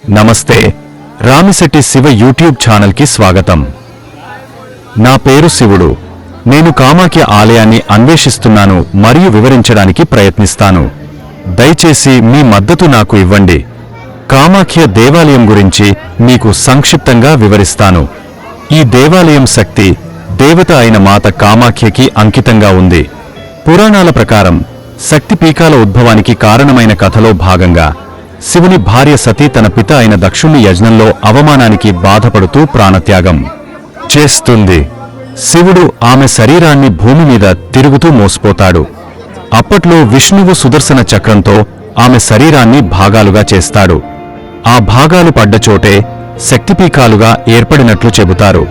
నమస్తే రామిశెట్టి శివ యూట్యూబ్ ఛానల్కి స్వాగతం. నా పేరు శివుడు. నేను కామాఖ్య ఆలయాన్ని అన్వేషిస్తున్నాను మరియు వివరించడానికి ప్రయత్నిస్తాను. దయచేసి మీ మద్దతు నాకు ఇవ్వండి. కామాఖ్య దేవాలయం గురించి మీకు సంక్షిప్తంగా వివరిస్తాను. ఈ దేవాలయం శక్తి దేవత అయిన మాత కామాఖ్యకి అంకితంగా ఉంది. పురాణాల ప్రకారం శక్తి పీకాల ఉద్భవానికి కారణమైన కథలో భాగంగా శివుని భార్య సతీ తన పిత అయిన దక్షుని యజ్ఞంలో అవమానానికి బాధపడుతూ ప్రాణత్యాగం చేస్తుంది. శివుడు ఆమె శరీరాన్ని భూమి మీద తిరుగుతూ మోసిపోతాడు. అప్పట్లో విష్ణువు సుదర్శన చక్రంతో ఆమె శరీరాన్ని భాగాలుగా చేస్తాడు. ఆ భాగాలు పడ్డచోటే శక్తిపీకాలుగా ఏర్పడినట్లు చెబుతారు.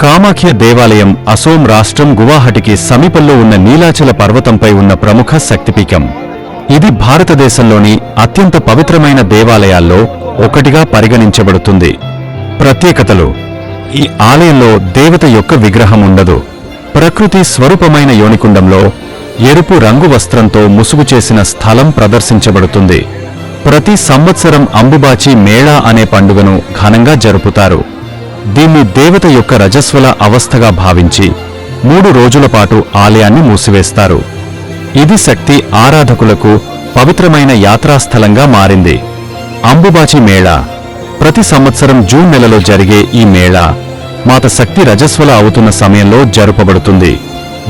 కామాఖ్య దేవాలయం అసోం రాష్ట్రం గువాహటికి సమీపంలో ఉన్న నీలాచల పర్వతంపై ఉన్న ప్రముఖ శక్తిపీఠం. ఇది భారతదేశంలోని అత్యంత పవిత్రమైన దేవాలయాల్లో ఒకటిగా పరిగణించబడుతుంది. ప్రత్యేకతలు: ఈ ఆలయంలో దేవత యొక్క విగ్రహం ఉండదు. ప్రకృతి స్వరూపమైన యోనికుండంలో ఎరుపు రంగు వస్త్రంతో ముసుగు చేసిన స్థలం ప్రదర్శించబడుతుంది. ప్రతి సంవత్సరం అంబుబాచి మేళా అనే పండుగను ఘనంగా జరుపుతారు. దీన్ని దేవత యొక్క రజస్వల అవస్థగా భావించి 3 రోజుల పాటు ఆలయాన్ని మూసివేస్తారు. ఇది శక్తి ఆరాధకులకు పవిత్రమైన యాత్రాస్థలంగా మారింది. అంబుబాచి మేళా ప్రతి సంవత్సరం జూన్ నెలలో జరిగే ఈ మేళా మాత శక్తి రజస్వల అవుతున్న సమయంలో జరుపబడుతుంది.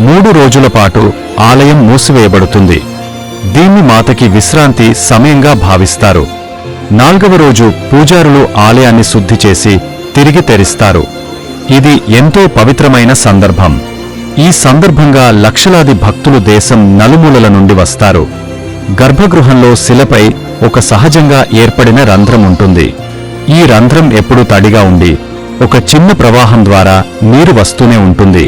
3 రోజుల పాటు ఆలయం మూసివేయబడుతుంది. దీన్ని మాతకి విశ్రాంతి సమయంగా భావిస్తారు. 4వ రోజు పూజారులు ఆలయాన్ని శుద్ధి చేసి తిరిగి తెరిస్తారు. ఇది ఎంతో పవిత్రమైన సందర్భం. ఈ సందర్భంగా లక్షలాది భక్తులు దేశం నలుమూలల నుండి వస్తారు. గర్భగృహంలో శిలపై ఒక సహజంగా ఏర్పడిన రంధ్రం ఉంటుంది. ఈ రంధ్రం ఎప్పుడూ తడిగా ఉండి ఒక చిన్న ప్రవాహం ద్వారా నీరు వస్తూనే ఉంటుంది.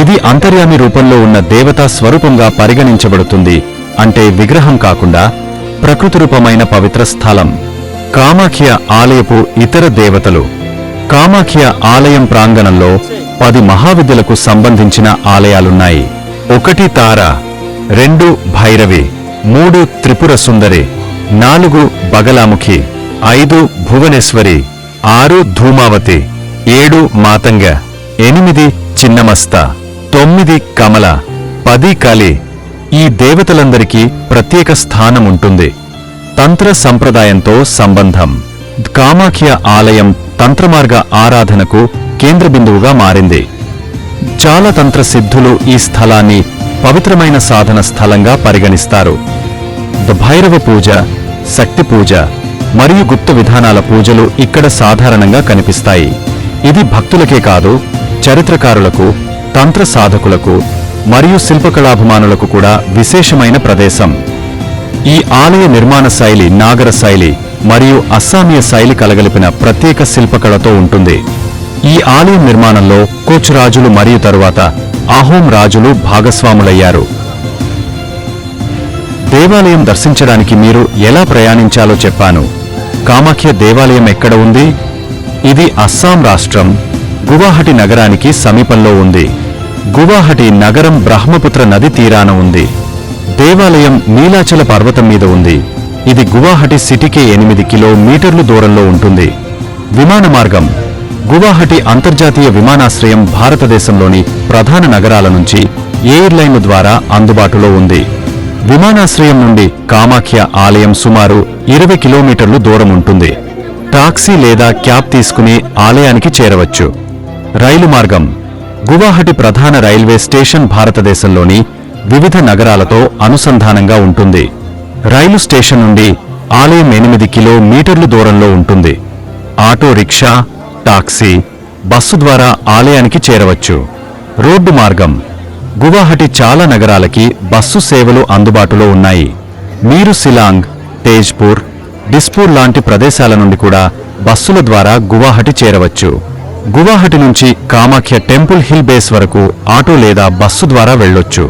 ఇది అంతర్యామి రూపంలో ఉన్న దేవతా స్వరూపంగా పరిగణించబడుతుంది. అంటే విగ్రహం కాకుండా ప్రకృతి రూపమైన పవిత్ర స్థలం. కామాఖ్య ఆలయపు ఇతర దేవతలు: కామాఖ్య ఆలయం ప్రాంగణంలో 10 మహావిద్యలకు సంబంధించిన ఆలయాలున్నాయి. 1 తార, 2 భైరవి, 3 త్రిపుర సుందరి, 4 బగలాముఖి, 5 భువనేశ్వరి, 6 ధూమావతి, 7 మాతంగ, 8 చిన్నమస్త, 9 కమల, 10 కలి. ఈ దేవతలందరికీ ప్రత్యేక స్థానం ఉంటుంది. తంత్ర సంప్రదాయంతో సంబంధం: కామాఖ్య ఆలయం తంత్రమార్గ ఆరాధనకు కేంద్ర బిందువుగా మారింది. చాలా తంత్ర సిద్ధులు ఈ స్థలాన్ని పవిత్రమైన సాధన స్థలంగా పరిగణిస్తారు. భైరవ పూజ, శక్తి పూజ మరియు గుప్త విధానాల పూజలు ఇక్కడ సాధారణంగా కనిపిస్తాయి. ఇది భక్తులకే కాదు, చరిత్రకారులకు, తంత్ర సాధకులకు మరియు శిల్పకళాభిమానులకు కూడా విశేషమైన ప్రదేశం. ఈ ఆలయ నిర్మాణ శైలి నాగర శైలి మరియు అస్సామీయ శైలి కలగలిపిన ప్రత్యేక శిల్పకళతో ఉంటుంది. ఈ ఆలయం నిర్మాణంలో కోచ్ రాజులు మరియు తరువాత ఆహోం రాజులు భాగస్వాములయ్యారు. దేవాలయం దర్శించడానికి మీరు ఎలా ప్రయాణించాలో చెప్పాను. కామాఖ్య దేవాలయం ఎక్కడ ఉంది? ఇది అస్సాం రాష్ట్రం గువాహటి నగరానికి సమీపంలో ఉంది. గువాహటి నగరం బ్రహ్మపుత్ర నది తీరాన ఉంది. దేవాలయం నీలాచల పర్వతం మీద ఉంది. ఇది గువాహటి సిటీకే 8 కిలోమీటర్లు దూరంలో ఉంటుంది. విమాన మార్గం: గువాహటి అంతర్జాతీయ విమానాశ్రయం భారతదేశంలోని ప్రధాన నగరాల నుంచి ఎయిర్లైన్ల ద్వారా అందుబాటులో ఉంది. విమానాశ్రయం నుండి కామాఖ్య ఆలయం సుమారు 20 కిలోమీటర్లు దూరం ఉంటుంది. టాక్సీ లేదా క్యాబ్ తీసుకుని ఆలయానికి చేరవచ్చు. రైలు మార్గం: గువాహటి ప్రధాన రైల్వే స్టేషన్ భారతదేశంలోని వివిధ నగరాలతో అనుసంధానంగా ఉంటుంది. రైలు స్టేషన్ నుండి ఆలయం 8 కిలోమీటర్లు దూరంలో ఉంటుంది. ఆటో రిక్షా, టాక్సీ, బస్సు ద్వారా ఆలయానికి చేరవచ్చు. రోడ్డు మార్గం: గువాహటి చాలా నగరాలకి బస్సు సేవలు అందుబాటులో ఉన్నాయి. మీరు సిలాంగ్, తేజ్పూర్, డిస్పూర్ లాంటి ప్రదేశాల నుండి కూడా బస్సుల ద్వారా గువాహటి చేరవచ్చు. గువాహటి నుంచి కామాఖ్య టెంపుల్ హిల్ బేస్ వరకు ఆటో లేదా బస్సు ద్వారా వెళ్ళొచ్చు.